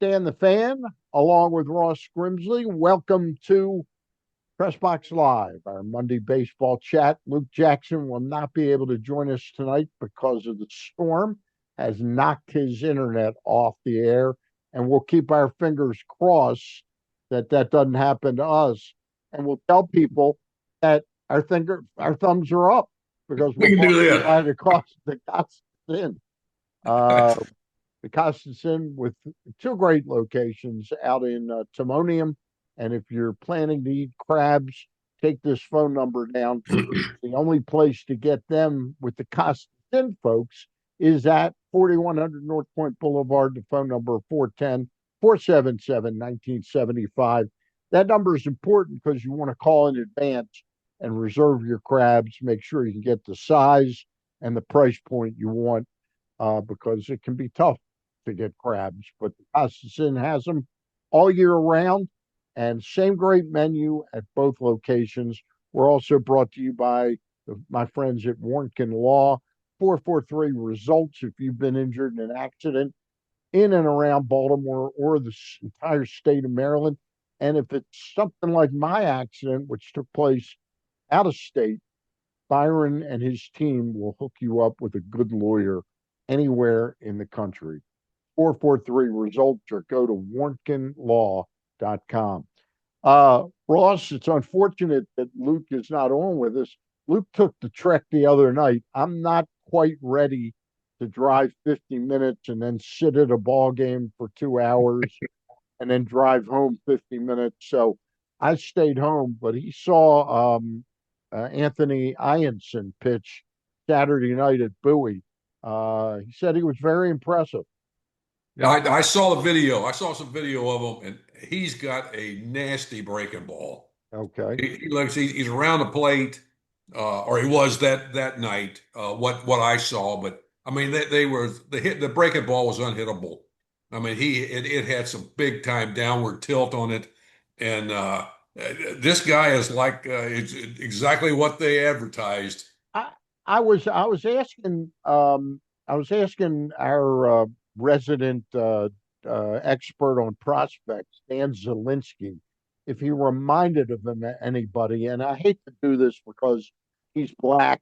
Stan the Fan, along with Ross Grimsley. Welcome to Press Box Live, our Monday baseball chat. Luke Jackson will not be able to join us tonight because of the storm, has knocked his internet off the air, and we'll keep our fingers crossed that that doesn't happen to us. And we'll tell people that our thumbs are up because We we're can brought do to you that. by the cost in. Uh, the Costinson with two great locations out in Timonium. And if you're planning to eat crabs, take this phone number down. The only place to get them with the Costinson folks is at 4100 North Point Boulevard. The phone number 410-477-1975. That number is important because you want to call in advance and reserve your crabs. Make sure you can get the size and the price point you want because it can be tough to get crabs. But the Costinson has them all year round and same great menu at both locations. We're also brought to you by my friends at Warnken Law, 443 results if you've been injured in an accident in and around Baltimore or the entire state of Maryland. And if it's something like my accident, which took place out of state, Byron and his team will hook you up with a good lawyer anywhere in the country. 443 results or go to warnkenlaw.com. Ross, it's unfortunate that Luke is not on with us. Luke took the trek the other night. I'm not quite ready to drive 50 minutes and then sit at a ball game for 2 hours and then drive home 50 minutes. So I stayed home, but he saw Anthony Ianson pitch Saturday night at Bowie. He said he was very impressive. Yeah, I saw the video. I saw some video of him, and he's got a nasty breaking ball. Okay. He's around the plate, or he was that night. What I saw, but I mean they were the breaking ball was unhittable. I mean it had some big time downward tilt on it, and this guy is like it's exactly what they advertised. I I was asking our resident expert on prospects, Dan Zielinski, if he reminded of him anybody. And I hate to do this because he's black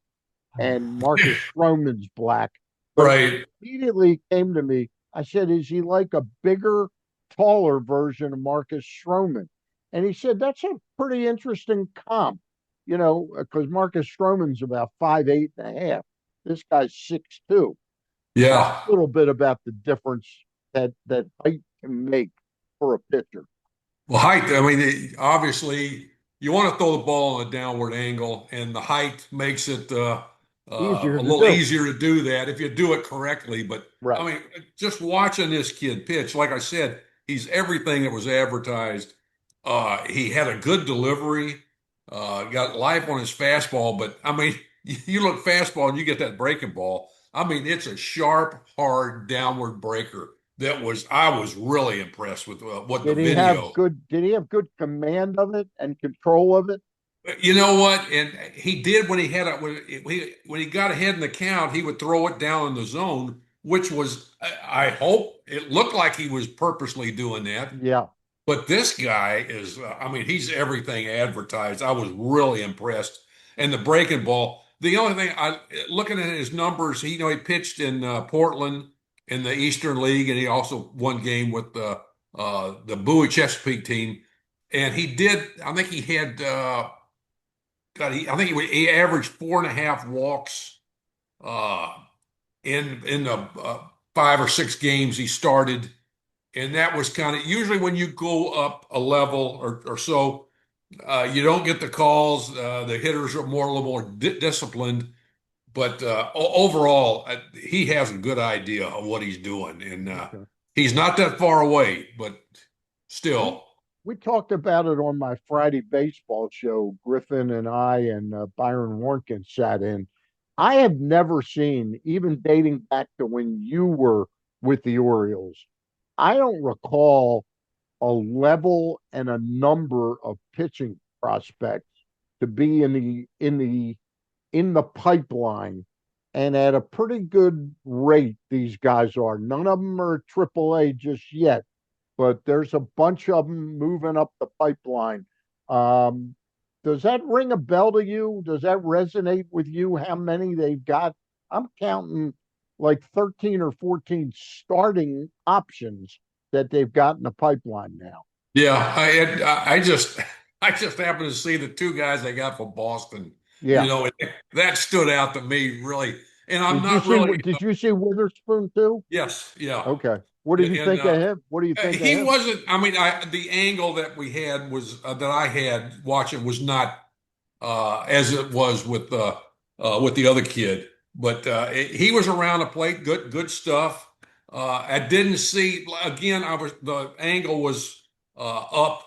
and Marcus Stroman's black, but it Right. immediately came to me. I said, "Is he like a bigger, taller version of Marcus Stroman?" And he said, "That's a pretty interesting comp, because Marcus Stroman's about 5'8" This guy's 6'2". Talk Yeah. a little bit about the difference that height can make for a pitcher. Well, height, I mean, obviously, you want to throw the ball on a downward angle, and the height makes it Easier a to little do. easier to do that if you do it correctly. But I Right. mean, just watching this kid pitch, like I said, he's everything that was advertised. He had a good delivery, got life on his fastball, but I mean, you look fastball and you get that breaking ball. I mean, it's a sharp, hard downward breaker I was really impressed with what the video. Did he have good command of it and control of it? You know what? And he did when he had when he got ahead in the count, he would throw it down in the zone, which was I hope it looked like he was purposely doing that. Yeah. But this guy is, I mean, he's everything advertised. I was really impressed. And the breaking ball. The only thing looking at his numbers, he pitched in Portland in the Eastern League, and he also won game with the Bowie Chesapeake team. And he did, I think he had. God, I think he averaged 4.5 walks uh, in the 5 or 6 games he started, and that was kind of usually when you go up a level or so, you don't get the calls. The hitters are a little more disciplined, but overall, he has a good idea of what he's doing, and Okay. he's not that far away, but We still. we talked about it on my Friday baseball show. Griffin and I and Byron Warnkin sat in. I have never seen, even dating back to when you were with the Orioles, I don't recall a level and a number of pitching prospects to be in the pipeline and at a pretty good rate. These guys are. None of them are AAA just yet, but there's a bunch of them moving up the pipeline. Um, does that ring a bell to you? Does that resonate with you? How many they've got? I'm counting like 13 or 14 starting options that they've got in the pipeline now. Yeah, I just I just happened to see the two guys they got for Boston. Yeah. That stood out to me really. And I'm Did you not see really did you see Witherspoon too? yes, yeah. Okay. What Yeah, did you and think of him? What do you think of he him? wasn't. I mean, the angle that we had was that I had watching was not as it was with the other kid. But he was around the plate, good stuff. I didn't see again. I was the angle was up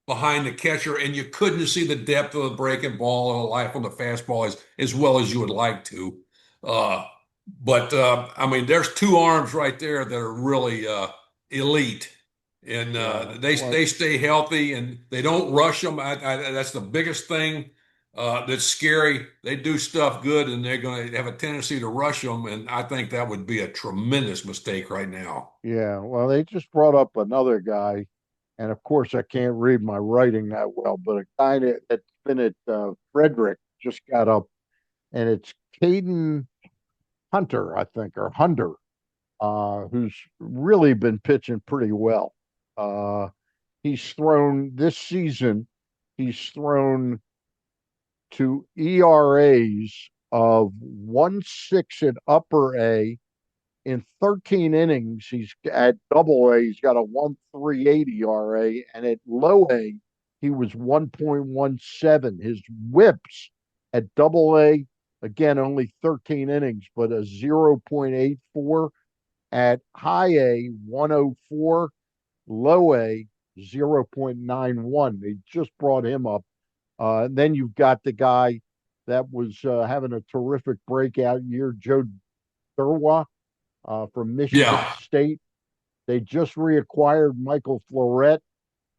behind the catcher, and you couldn't see the depth of the breaking ball and the life on the fastball as well as you would like to. Uh, but I mean, there's two arms right there that are really elite, and Yeah. Well, they stay healthy and they don't rush them. That's the biggest thing that's scary. They do stuff good, and they're going to have a tendency to rush them, and I think that would be a tremendous mistake right now. yeah. Well, they just brought up another guy, and of course I can't read my writing that well, but a guy that's been at Frederick just got up, and it's Caden Hunter, I think, or Hunter, who's really been pitching pretty well. Uh, he's thrown this season. He's thrown to ERAs of 1.6 at upper A. In 13 innings, he's at double A, he's got a 1.38 ERA, and at low A, he was 1.17. His whips at double A, again, only 13 innings, but a 0.84. At high A, 104, low A, 0.91. They just brought him up. Then you've got the guy that was having a terrific breakout year, Joe Durwa from Michigan Yeah, State. They just reacquired Michael Floret.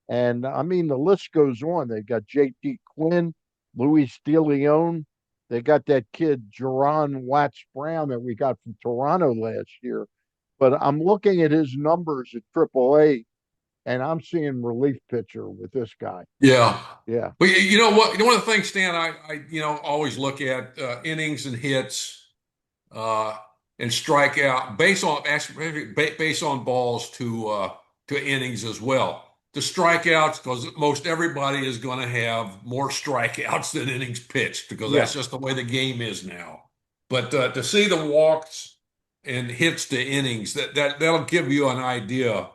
And I mean, the list goes on. They got J.T. Quinn, Luis DeLeon. They got that kid, Jerron Watts Brown, that we got from Toronto last year. But I'm looking at his numbers at AAA, and I'm seeing relief pitcher with this guy. yeah. Yeah, But you know what? You know, one of the things, Stan, always look at innings and hits uh, and strikeout based on balls to innings as well. The strikeouts, because most everybody is going to have more strikeouts than innings pitched, because yeah. that's just the way the game is now. But to see the walks and hits to innings, that'll give you an idea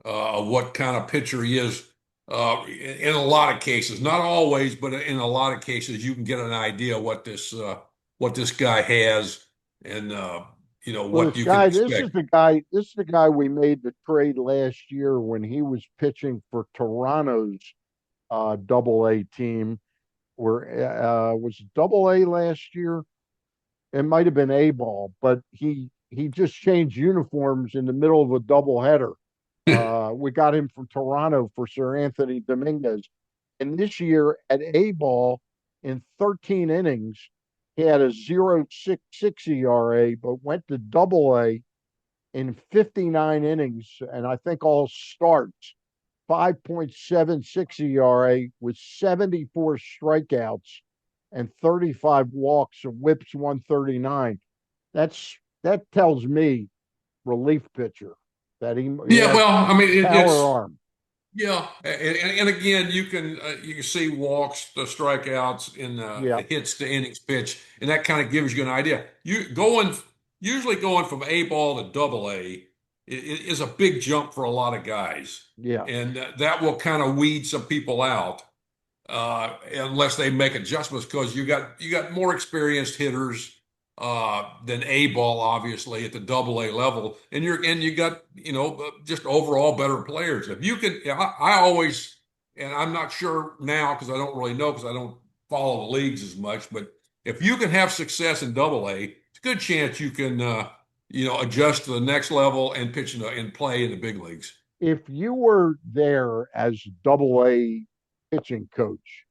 of what kind of pitcher he is. In a lot of cases, not always, but in a lot of cases, you can get an idea what this guy has, and Well, what this you can guy, this expect. is the guy, this is the guy we made the trade last year when he was pitching for Toronto's double A team, where was it double A last year? It might have been A ball, but he just changed uniforms in the middle of a double header. We got him from Toronto for Sir Anthony Dominguez. And this year at A ball, in 13 innings, he had a 0.66 ERA, but went to double A in 59 innings, and I think all starts, 5.76 ERA with 74 strikeouts and 35 walks and whips 139. That tells me relief pitcher that he Yeah, has well, I mean, power it's arm. yeah, and again, you can see walks, the strikeouts, in Yeah, hits to innings pitch, and that kind of gives you an idea. You going Usually going from A ball to double A is a big jump for a lot of guys, yeah. and that will kind of weed some people out unless they make adjustments because you got more experienced hitters than A ball, obviously at the double A level, and you got just overall better players. If you can, I always, and I'm not sure now because I don't really know because I don't follow the leagues as much, but if you can have success in double A, it's a good chance you can adjust to the next level and pitch and play in the big leagues. If you were there as double A pitching coach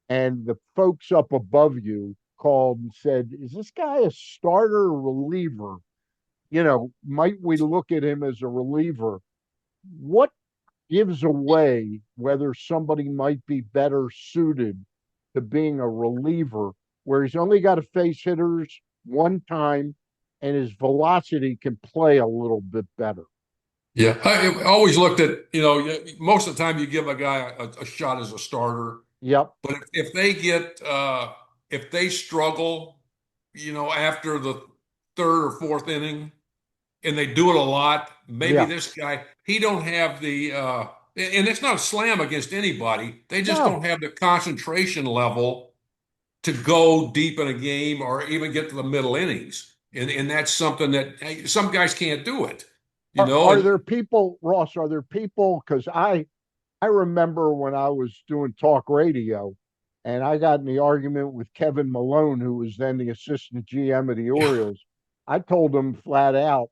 and the folks up above you called and said, "Is this guy a starter or reliever? Might we look at him as a reliever?" What gives away whether somebody might be better suited to being a reliever, where he's only got to face hitters one time and his velocity can play a little bit better. Yeah, I always looked at, most of the time you give a guy a shot as a starter, Yep. but if they get if they struggle, after the third or fourth inning, and they do it a lot, maybe Yeah. this guy, he don't have the and it's not a slam against anybody. They just No. don't have the concentration level to go deep in a game or even get to the middle innings. And that's something that hey, some guys can't do it, Are and there people, Ross? Are there people? Because I remember when I was doing talk radio, and I got in the argument with Kevin Malone, who was then the assistant GM of the Orioles. I told him flat out,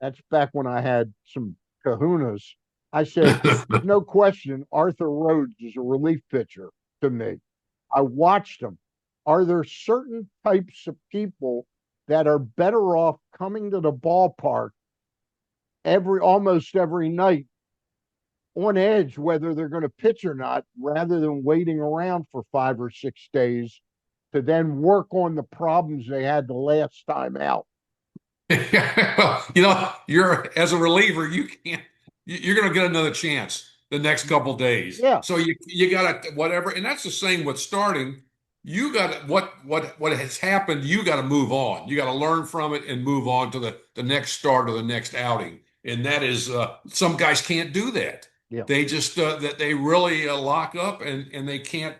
that's back when I had some kahunas. I said, there's no question Arthur Rhodes is a relief pitcher to me. I watched him. Are there certain types of people that are better off coming to the ballpark almost every night on edge, whether they're going to pitch or not, rather than waiting around for 5 or 6 days to then work on the problems they had the last time out? you're as a reliever, you can't. You're going to get another chance the next couple days. Yeah, So you got to whatever, and that's the same with starting. You got to what has happened. You got to move on. You got to learn from it and move on to the next start or the next outing. And that is some guys can't do that. yeah, They just that they really lock up and they can't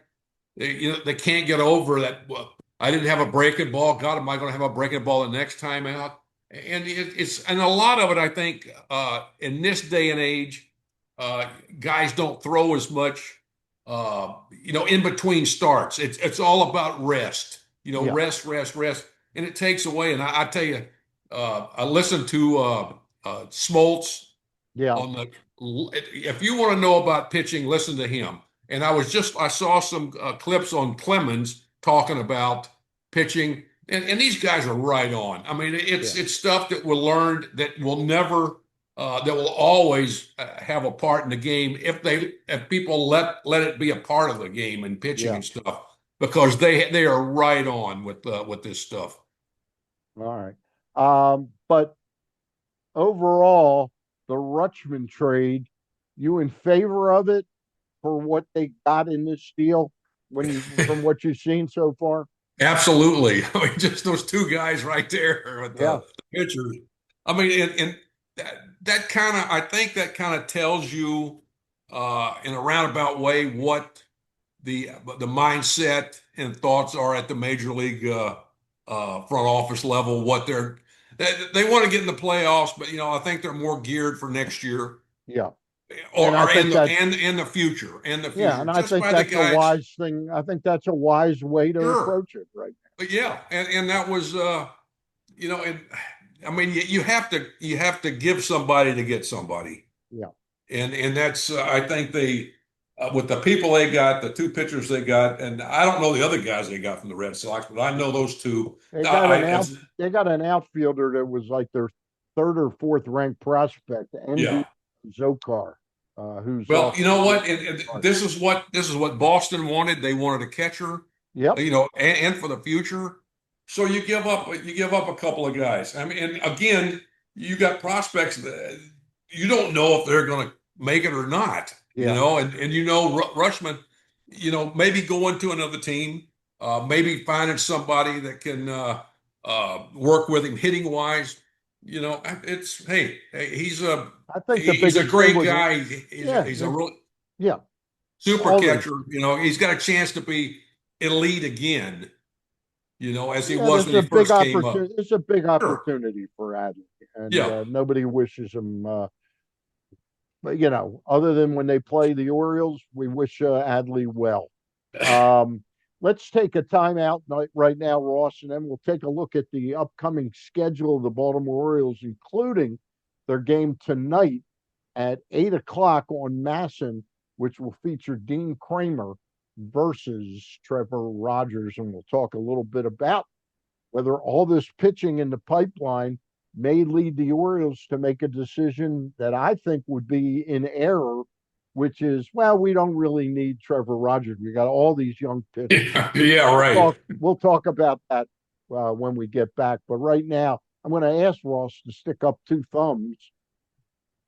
they can't get over that. Well, I didn't have a breaking ball. God, am I going to have a breaking ball the next time out? And and a lot of it, I think, in this day and age, guys don't throw as much, in between starts. It's all about rest. yeah, Rest, rest, rest, and it takes away. And I tell you, I listened to Smoltz yeah. on the if you want to know about pitching, listen to him. And I saw some clips on Clemens talking about pitching, and these guys are right on. I mean, Yeah, it's stuff that we learned that will never that will always have a part in the game if people let it be a part of the game and pitching yeah. and stuff because they are right on with this stuff. All right. But overall, the Rutschman trade, you in favor of it for what they got in this deal from what you've seen so far? Absolutely. I mean, just those two guys right there with Yeah, the pitchers. I mean, and that kind of, I think that kind of tells you in a roundabout way what the mindset and thoughts are at the major league front office level. They want to get in the playoffs, but I think they're more geared for next year yeah. And I or think that's in the future, yeah, and I just think by the that's a guys. wise thing. I think that's a wise way to Sure. approach it, right? But yeah, and that was and I mean you have to give somebody to get somebody, Yeah. and that's I think they with the people they got, the two pitchers they got, and I don't know the other guys they got from the Red Sox, but I know those two. They got I an out as, they got an outfielder that was like their third or fourth ranked prospect, ND yeah. Zokar, who's Well, off you to know a good what? And start. this is what Boston wanted. They wanted a catcher, Yep. and for the future. So you give up a couple of guys. I mean, and again, you got prospects that you don't know if they're going to make it or not. Yeah. And Rushman, maybe going to another team, maybe finding somebody that can work with him hitting wise. It's hey, I think the he's a biggest thing great was guy. He's a, yeah, he's a real yeah, super all the catcher. He's got a chance to be elite again. As he yeah, was when he first came up. it's a big Sure. opportunity for Adley, and Yeah. nobody wishes him. But other than when they play the Orioles, we wish Adley well. Um, let's take a timeout right now, Ross, and then we'll take a look at the upcoming schedule of the Baltimore Orioles, including their game tonight at 8 o'clock on Masson, which will feature Dean Kramer versus Trevor Rogers. And we'll talk a little bit about whether all this pitching in the pipeline may lead the Orioles to make a decision that I think would be in error which is, well, we don't really need Trevor Rogers. We got all these young pitchers. Yeah, yeah, right. We'll talk about that when we get back. But right now, I'm going to ask Ross to stick up two thumbs,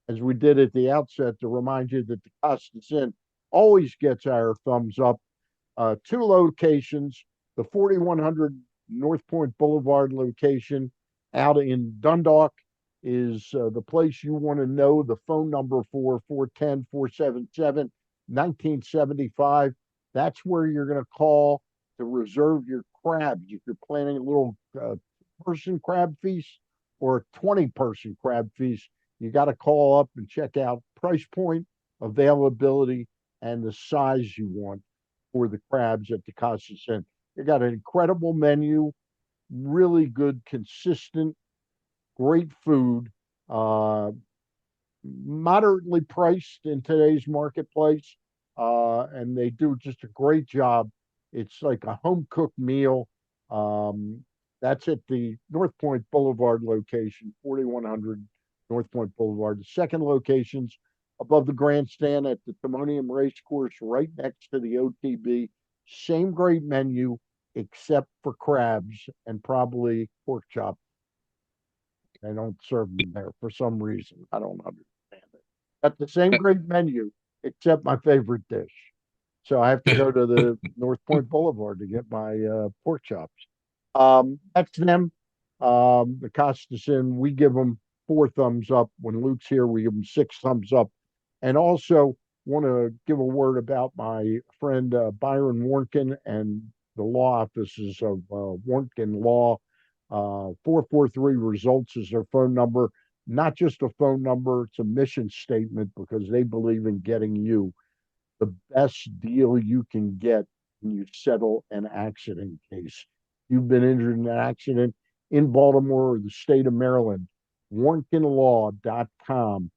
as we did at the outset, to remind you that the Costas Inn always gets our thumbs up. Two locations: the 4100 North Point Boulevard location out in Dundalk is the place you want to know. The phone number for 410-477-1975. That's where you're going to call to reserve your crabs. If you're planning a little person crab feast or a 20-person crab feast, you got to call up and check out price point, availability, and the size you want for the crabs at the Costas Inn. They got an incredible menu, really good, consistent, great food, uh, moderately priced in today's marketplace, and they do just a great job. It's like a home cooked meal. Um, that's at the North Point Boulevard location, 4100 North Point Boulevard. The second location's above the grandstand at the Timonium Racecourse, right next to the OTB. Same great menu, except for crabs and probably pork chop. They don't serve them there for some reason. I don't understand it. Got the same great menu, except my favorite dish. So I have to go to the North Point Boulevard to get my pork chops. That's them. The Costas Inn, we give them four thumbs up. When Luke's here, we give him six thumbs up. And also want to give a word about my friend Byron Warnken and the law offices of Warnken Law. 443 results is their phone number. Not just a phone number, it's a mission statement because they believe in getting you the best deal you can get when you settle an accident case. You've been injured in an accident in Baltimore or the state of Maryland, warnkenlaw.com,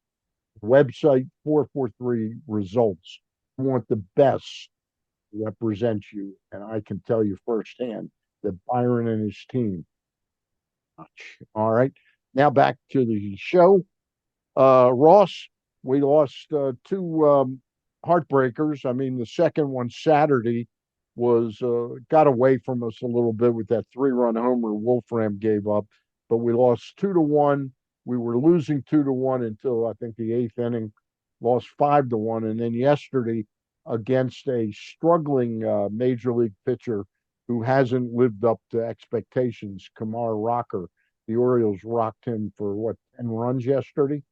website 443 results. You want the best to represent you. And I can tell you firsthand that Byron and his team. All right. Now back to the show. Ross, we lost two heartbreakers. I mean, the second one Saturday was got away from us a little bit with that 3-run homer Wolfram gave up, but we lost 2-1. We were losing 2-1 until I think the eighth inning, lost 5-1, and then yesterday against a struggling major league pitcher who hasn't lived up to expectations, Kamar Rocker. The Orioles rocked him for what, 10 runs yesterday?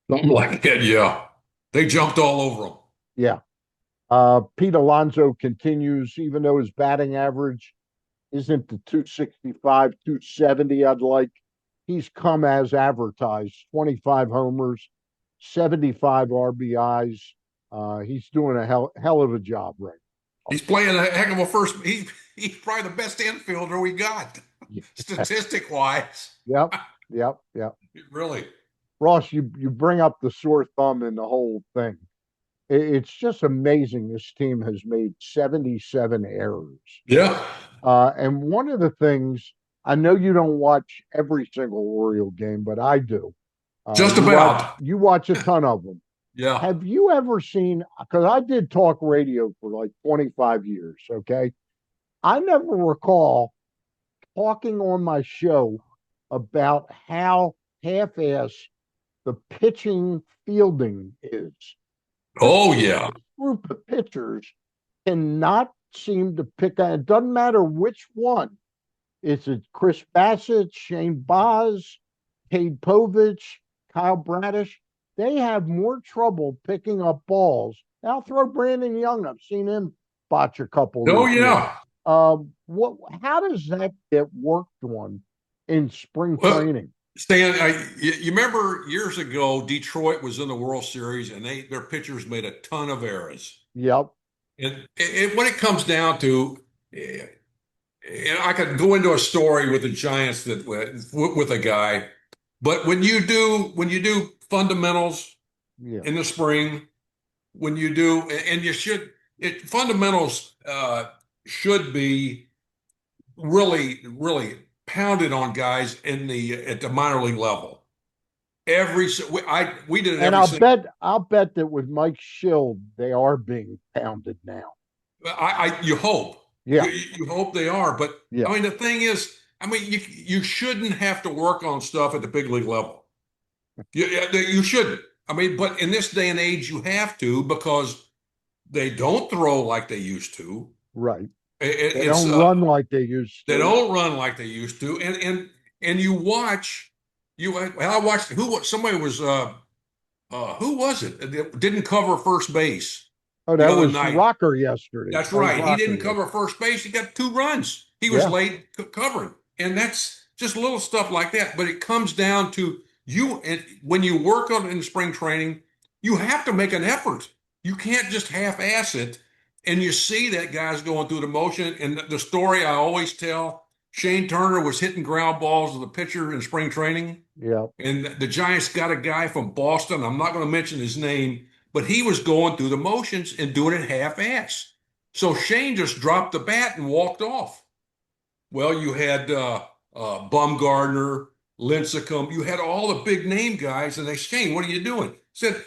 Something like that, yeah. They jumped all over him. Yeah. Pete Alonso continues, even though his batting average isn't the 265, 270 I'd like. He's come as advertised, 25 homers, 75 RBIs. He's doing a hell of a job right He's playing a heck of a first. He's probably the best infielder we got, now. statistic wise. Yep, yep, yep. Really. Ross, you bring up the sore thumb in the whole thing. It's just amazing. This team has made 77 errors. Yeah. And one of the things, I know you don't watch every single Oriole game, but I do. Just about. You watch a ton of them. Yeah. Have you ever seen, because I did talk radio for like 25 years, okay? I never recall talking on my show about how half-ass the pitching fielding is. Oh, yeah. This group of pitchers cannot seem to pick out. It doesn't matter which one. Is it Chris Bassett, Shane Baz, Cade Povich, Kyle Bradish? They have more trouble picking up balls. I'll throw Brandon Young. I've seen him botch a couple. Oh, this year. yeah. What? How does that get worked on in spring Well, training? Stan, you remember years ago, Detroit was in the World Series and their pitchers made a ton of errors. Yep. And when it comes down to, and I could go into a story with the Giants that with a guy, but when you do fundamentals Yeah. in the spring, when you do, and you should, fundamentals should be really, really pounded on guys at the minor league level. We did it And every single. I'll bet that with Mike Schild, they are being pounded now. You hope Yeah, you hope they are, but yeah, I mean the thing is, I mean you shouldn't have to work on stuff at the big league level. You shouldn't. I mean, but in this day and age, you have to because they don't throw like they used to. right. They It's don't run like they used They to. don't run like they used to, and you watch you. Well, I watched somebody was who was it that didn't cover first base Oh, the that other was night? Rocker yesterday. That's That was right. He Rocker didn't yesterday. cover first base. He got 2 runs. He was Yeah, late covering, and that's just little stuff like that. But it comes down to you, and when you work on in spring training, you have to make an effort. You can't just half-ass it. And you see that guy's going through the motion. And the story I always tell: Shane Turner was hitting ground balls to the pitcher in spring training. yeah. And the Giants got a guy from Boston. I'm not going to mention his name, but he was going through the motions and doing it half-ass. So Shane just dropped the bat and walked off. Well, you had Bumgardner, Lincecum, you had all the big name guys, and they Shane, what are you doing? Said,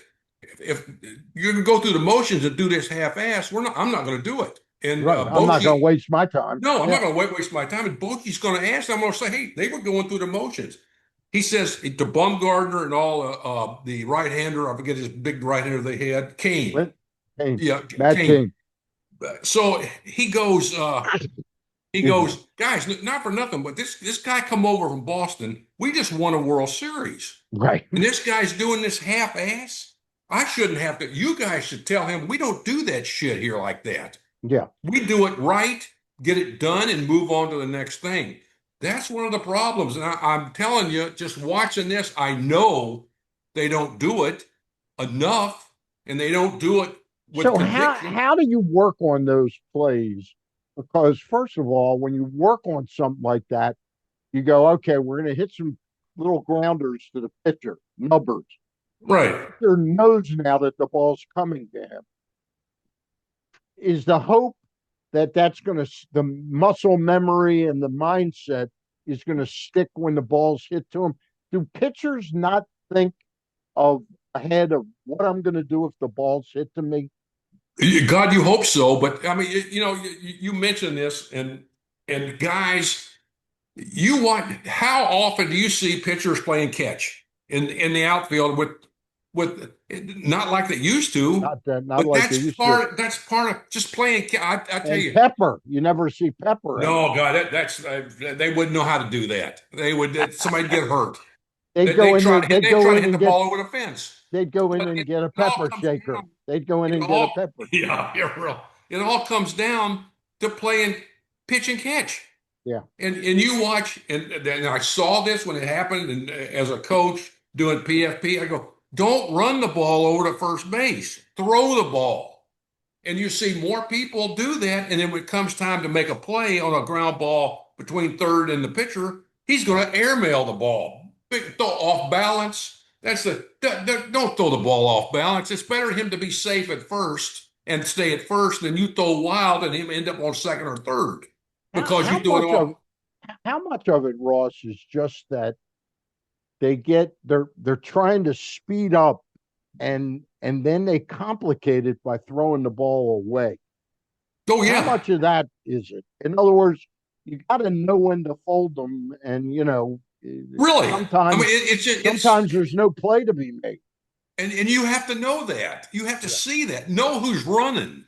if you're going to go through the motions and do this half-ass, I'm not going to do it. And Right. I'm not going to Bochy, waste my time. no, I'm Yeah. not going to waste my time. And Bochy's going to ask. I'm going to say, hey, they were going through the motions. He says to Bumgardner and all the right-hander, I forget his big right-hander they had, Kane. Clint Kane, Yeah, Matt Kane. King. So he Excuse me. goes, guys, not for nothing, but this guy come over from Boston. We just won a World Series, Right. and this guy's doing this half-ass. I shouldn't have to. You guys should tell him we don't do that shit here like that. Yeah. We do it right, get it done, and move on to the next thing. That's one of the problems. And I'm telling you, just watching this, I know they don't do it enough, and they don't do it with So conviction. how do you work on those plays? Because first of all, when you work on something like that, you go, okay, we're going to hit some little grounders to the pitcher, numbers. Right. Pitcher knows now that the ball's coming to him. Is the hope that that's going to the muscle memory and the mindset is going to stick when the ball's hit to him? Do pitchers not think of ahead of what I'm going to do if the ball's hit to me? God, you hope so. But I mean, you mentioned this, and guys, you want how often do you see pitchers playing catch in the outfield with not like they used to, Not but like they used to. that's part of just playing. I tell And you, Pepper, you never see Pepper no, anymore. God, that's they wouldn't know how to do that. They would somebody get hurt. They'd go in there, They try to hit the ball over the fence. they'd go in But and it get a all pepper comes shaker. down. They'd go in It and get a all pepper shaker. yeah, you're real. It all comes down to playing pitch and catch. Yeah. And you watch, and I saw this when it happened, and as a coach doing PFP, I go, don't run the ball over to first base, throw the ball. And you see more people do that, and then when it comes time to make a play on a ground ball between third and the pitcher, he's going to airmail the ball, throw off balance. Don't throw the ball off balance. It's better him to be safe at first and stay at first than you throw wild and him end up on second or third because you How threw it much of off. it, Ross, is just that they're trying to speed up and then they complicate it by throwing the ball away. Oh How yeah, much of that is it? In other words, you got to know when to fold them, and really. I mean, sometimes it's there's no play to be made. and you have to know that. You have to Yeah, see that. Know who's running.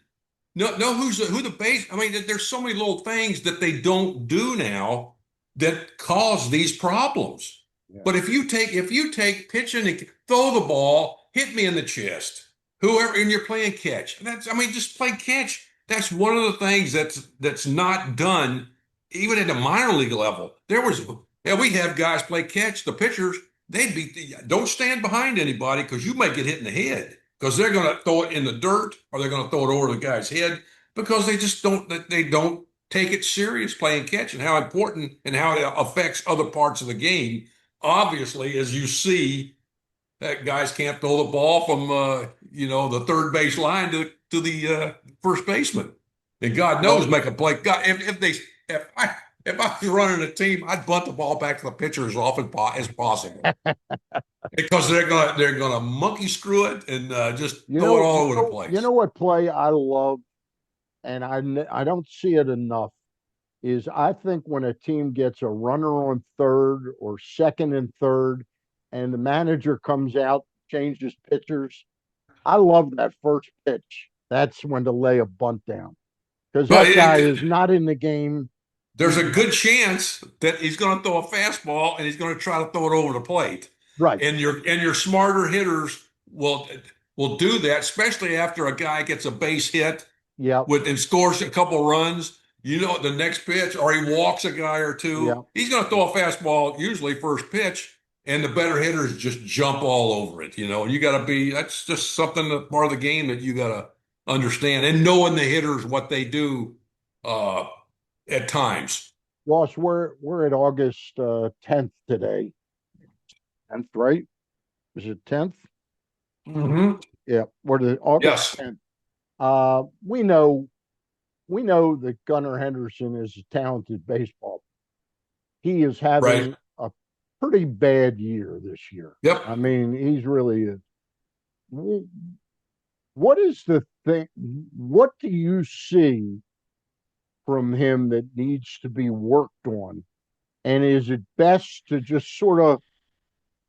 Know who the base. I mean, there's so many little things that they don't do now that cause these problems. yeah, But if you take pitching and throw the ball, hit me in the chest, whoever, and you're playing catch. That's I mean, just play catch. That's one of the things that's not done even at the minor league level. We have guys play catch. The pitchers they'd be don't stand behind anybody because you might get hit in the head because they're going to throw it in the dirt or they're going to throw it over the guy's head because they don't take it serious playing catch and how important and how it affects other parts of the game. Obviously, as you see, that guys can't throw the ball from the third base line to the first baseman, and God knows well, make a play. God, if if I was running a team, I'd bunt the ball back to the pitcher as often as possible because they're gonna monkey screw it and just throw it all over the You place. know what play I love, and I don't see it enough, is I think when a team gets a runner on third or second and third, and the manager comes out, changes pitchers. I love that first pitch. That's when to lay a bunt down because But that guy is not in the game. there's He's a good chance that he's going to throw a fastball and he's going to try to throw it over the plate. right. And your smarter hitters will do that, especially after a guy gets a base hit Yep. and scores a couple runs. You know, the next pitch, or he walks a guy or two, Yep. he's going to throw a fastball, usually first pitch, and the better hitters just jump all over it. And you got to that's just something that part of the game that you got to understand and knowing the hitters, what they do uh, at times. Ross, we're at August 10th today. 10th, right? Is it 10th? Hmm. Yeah, we're the August Yes, 10th. We know that Gunnar Henderson is a talented baseball. He is right. having a pretty bad year this year. Yep. I mean, he's really is. What is the thing? What do you see from him that needs to be worked on? And is it best to just sort of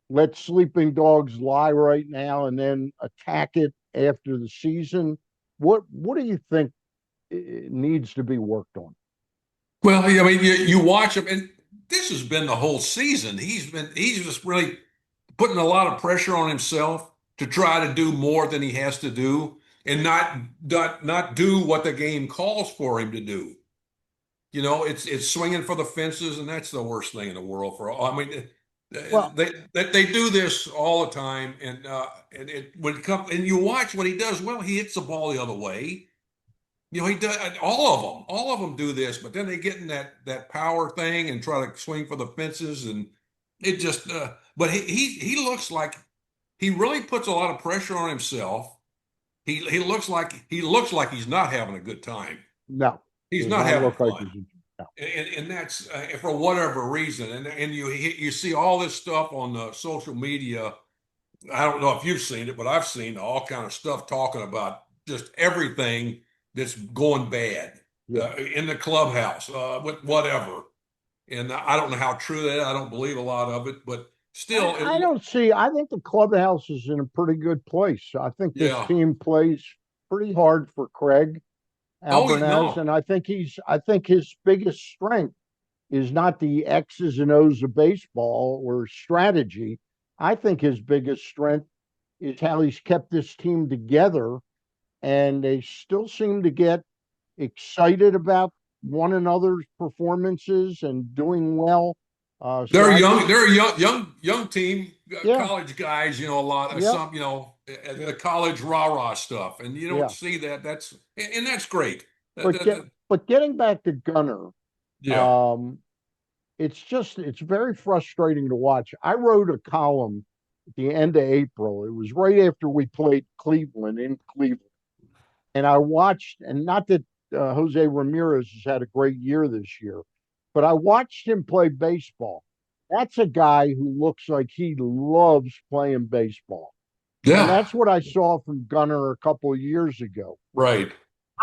let sleeping dogs lie right now and then attack it after the season? What do you think needs to be worked on? Well, I mean, you watch him, and this has been the whole season. He's just really putting a lot of pressure on himself to try to do more than he has to do and not do what the game calls for him to do. It's swinging for the fences, and that's the worst thing in the world for all. I mean, Well, they do this all the time, and when it comes and you watch what he does. Well, he hits the ball the other way. He does all of them do this, but then they get in that power thing and try to swing for the fences, and it just. But he looks like he really puts a lot of pressure on himself. He looks like he's not having a good time. no, He's does not not having look like fun, he's no. and that's for whatever reason. And you see all this stuff on social media. I don't know if you've seen it, but I've seen all kind of stuff talking about just everything that's going bad Yeah. in the clubhouse, with whatever. And I don't know how true that is. I don't believe a lot of it, but still, I don't see. I think the clubhouse is in a pretty good place. I think this yeah. team plays pretty hard for Craig Oh, Albernaz, no. and I think his biggest strength is not the X's and O's of baseball or strategy. I think his biggest strength is how he's kept this team together, and they still seem to get excited about one another's performances and doing well. So They're I young. just, They're a young team, yeah, college guys. A lot of yep, some, the college rah-rah stuff, and you don't yeah. see that. And that's great. But getting back to Gunner, Yeah, um, it's very frustrating to watch. I wrote a column at the end of April. It was right after we played Cleveland in Cleveland, and I watched, and not that Jose Ramirez has had a great year this year, but I watched him play baseball. That's a guy who looks like he loves playing baseball. And yeah, that's what I saw from Gunner a couple of years ago. right.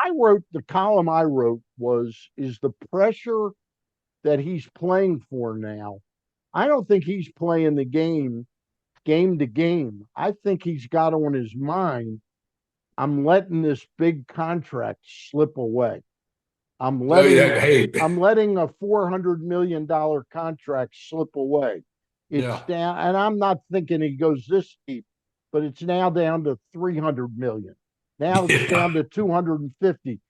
The column I wrote was, is the pressure that he's playing for now. I don't think he's playing the game to game. I think he's got on his mind, I'm letting this big contract slip away. I'm Yeah, letting yeah, hey, I'm letting a $400 million contract slip away. It's yeah, down, and I'm not thinking he goes this deep, but it's now down to 300 million. Now it's yeah. down to 250.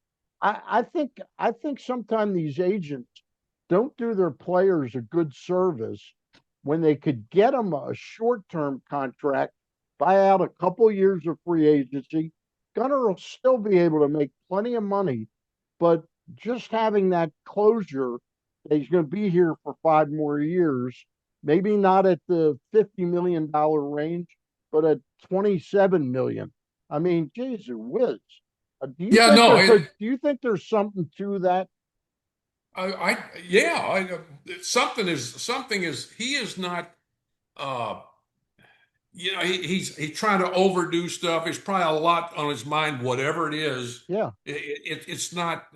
I think sometimes these agents don't do their players a good service when they could get them a short-term contract, buy out a couple years of free agency. Gunner will still be able to make plenty of money, but just having that closure that he's going to be here for 5 more years, maybe not at the $50 million range, but at 27 million. I mean, geez, whiz. Do you Yeah, think no, there could? Do you think there's something to that? Yeah, something is he is not. Uh, he's trying to overdo stuff. There's probably a lot on his mind, whatever it is. Yeah, It's not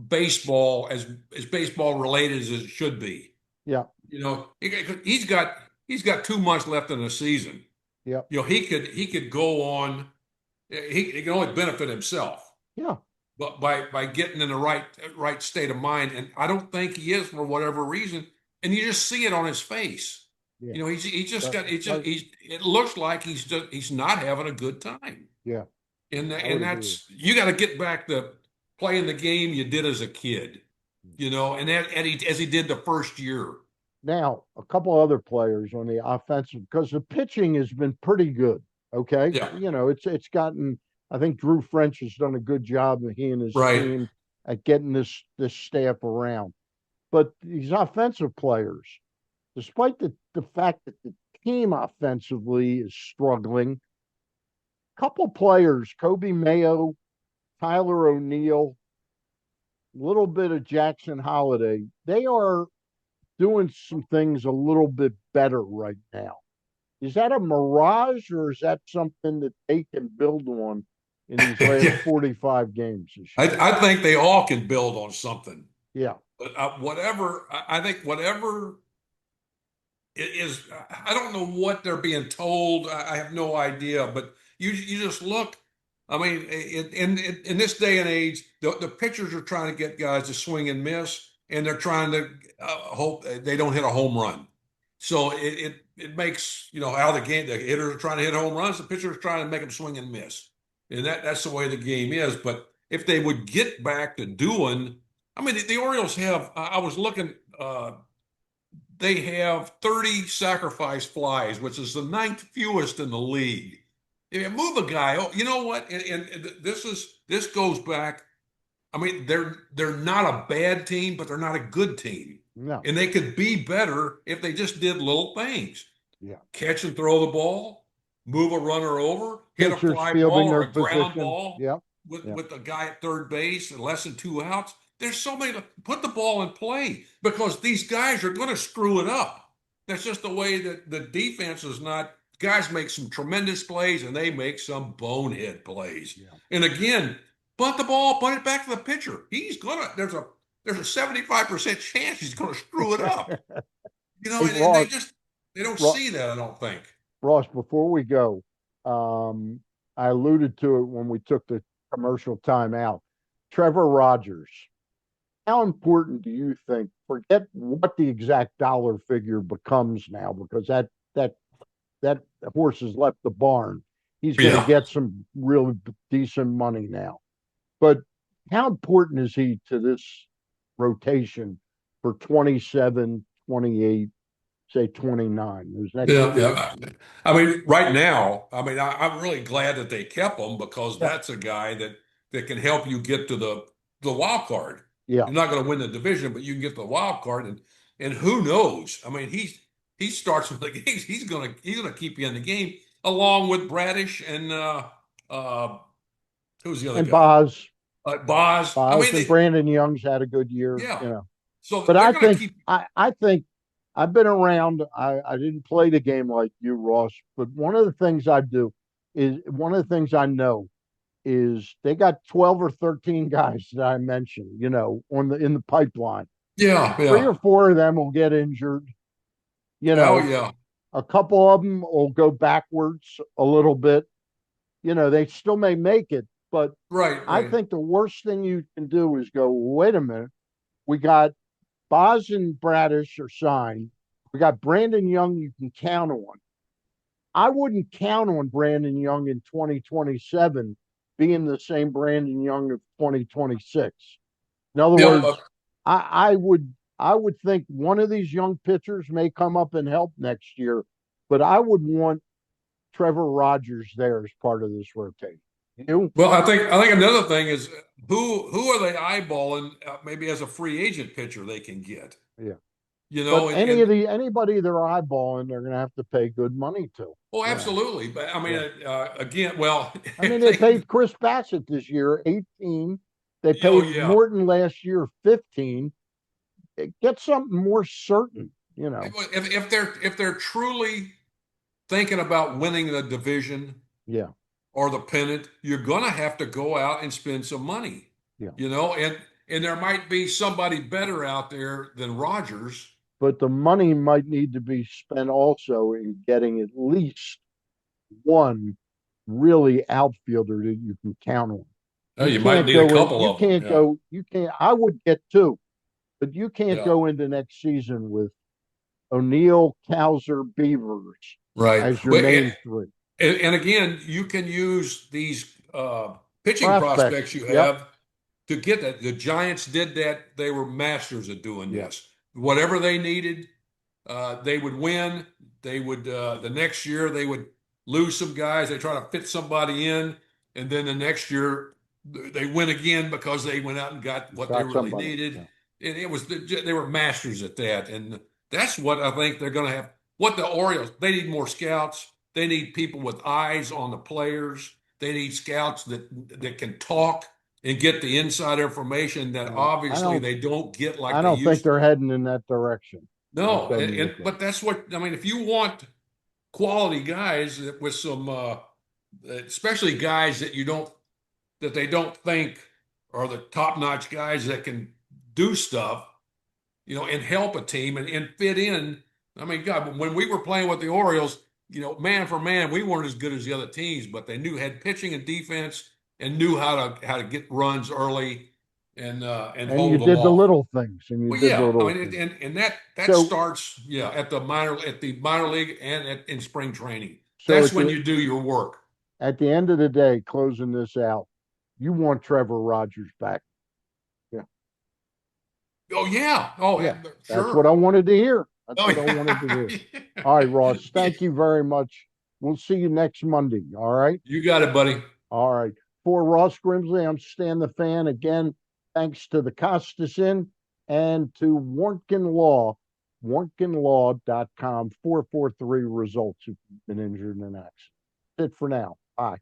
baseball as baseball related as it should be. yeah, He's got 2 months left in the season. yeah, He could go on. He can only benefit himself, yeah, but by getting in the right state of mind. And I don't think he is for whatever reason. And you just see it on his face. yeah. He just But, got it just but it looks like he's not having a good time. yeah, And I would and agree. that's you got to get back to playing the game you did as a kid, as he did the first year. Now, a couple other players on the offensive because the pitching has been pretty good. Okay, Yeah, it's gotten. I think Drew French has done a good job, and he and his right. team at getting this staff around. But these offensive players, despite the fact that the team offensively is struggling, a couple players, Kobe Mayo, Tyler O'Neill, a little bit of Jackson Holiday, they are doing some things a little bit better right now. Is that a mirage or is that something that they can build on in these last Yeah. 45 games this year? I think they all can build on something. Yeah. But I think whatever it is, I don't know what they're being told. I have no idea. But you just look. I mean, in this day and age, the pitchers are trying to get guys to swing and miss, and they're trying to hope they don't hit a home run. So it makes how the hitters are trying to hit home runs, the pitchers are trying to make them swing and miss, and that's the way the game is. But if they would get back to doing, I mean, the Orioles have. I was looking. They have 30 sacrifice flies, which is the ninth fewest in the league. If you move a guy, oh, you know what? And this goes back. I mean, they're not a bad team, but they're not a good team. No. And they could be better if they just did little things. Yeah. Catch and throw the ball, move a runner over, hit a Pitchers fly fielding ball or their a ground position. ball Yeah. with Yeah. with a guy at third base and less than 2 outs. There's so many. Put the ball in play because these guys are going to screw it up. That's just the way that the defense is not. Guys make some tremendous plays and they make some bonehead plays. Yeah. And again, bunt the ball, bunt it back to the pitcher. He's gonna. There's a 75% chance he's going to screw it up. Hey, And Ross, they don't Ross, see that. I don't think. Ross, before we go, um, I alluded to it when we took the commercial time out. Trevor Rogers, how important do you think? Forget what the exact dollar figure becomes now, because that horse has left the barn. He's going to Yeah. get some really decent money now. But how important is he to this rotation for 27, 28, say 29, those next Yeah, two? yeah. I mean, right now, I mean, I'm really glad that they kept him because Yeah, that's a guy that can help you get to the wild card. yeah. You're not going to win the division, but you can get the wild card, and who knows? I mean, he starts with the games. He's gonna keep you in the game along with Bradish and uh, who's the other And guy? Boz, Boz. I Boz mean, and Brandon Young's had a good yeah. year. So But they're I going to think keep. I think I've been around. I didn't play the game like you, Ross, but one of the things I know is they got 12 or 13 guys that I mentioned, on the in the pipeline. Yeah, Three yeah. or four of them will get injured, you Oh, know, yeah. a couple of them will go backwards a little bit. They still may make it, but Right, I right. think the worst thing you can do is go, wait a minute, we got Boz and Bradish are signed. We got Brandon Young you can count on. I wouldn't count on Brandon Young in 2027 being the same Brandon Young of 2026. In other Yep. words, I would think one of these young pitchers may come up and help next year, but I would want Trevor Rogers there as part of this rotation. You? Well, I think another thing is who are they eyeballing maybe as a free agent pitcher they can get. Yeah. You But know, and anybody they're eyeballing, they're going to have to pay good money to. oh, You know. absolutely. But I mean, Yeah. again, well, I mean, if they they can, paid Chris Bassett this year 18. They Oh paid yeah. Morton last year 15. Get something more certain, If they're truly thinking about winning the division Yeah, or the pennant, you're gonna have to go out and spend some money, yeah. and there might be somebody better out there than Rogers. But the money might need to be spent also in getting at least one really outfielder that you can count on. Oh, You you might can't need a go in, couple of them. Yeah. you can't, I would get two, but you can't Yeah. go into next season with O'Neill, Cowser, Beavers Right. as your Well, main three. and again, you can use these pitching Prospects. prospects you Yep. have to get that. The Giants did that. They were masters at doing Yeah. this. Whatever they needed, they would win. They would the next year they would lose some guys. They try to fit somebody in, and then the next year they win again because they went out and got what they Got really somebody. needed. Yeah. And it was they were masters at that, and that's what I think they're going to have. What the Orioles, they need more scouts. They need people with eyes on the players. They need scouts that can talk and get the inside information that Yeah. obviously they don't get like I they don't think used they're to. heading in that direction. That No, doesn't look like. but that's what I mean. If you want quality guys with some, especially guys that they don't think are the top-notch guys that can do stuff, and help a team and fit in. I mean, God, when we were playing with the Orioles, man for man, we weren't as good as the other teams, but they had pitching and defense and knew how to get runs early and And you hold them did the off. little things, and you Well, did the yeah, I little mean, things. and that So, starts, yeah, at the minor league and in spring training. so That's when you do your work. at the end of the day, closing this out, you want Trevor Rogers back. Yeah, Oh yeah, oh yeah. That's what I sure. wanted to hear. That's Oh what I wanted to hear. All right, Ross. yeah. Thank you very much. We'll see you next Monday. All right. You got it, buddy. All right. For Ross Grimsley, I'm Stan the Fan. Again, thanks to the Costas Inn and to Warnken Law, warnkenlaw.com, 443 results if you've been injured in an accident. That's it for now. Bye.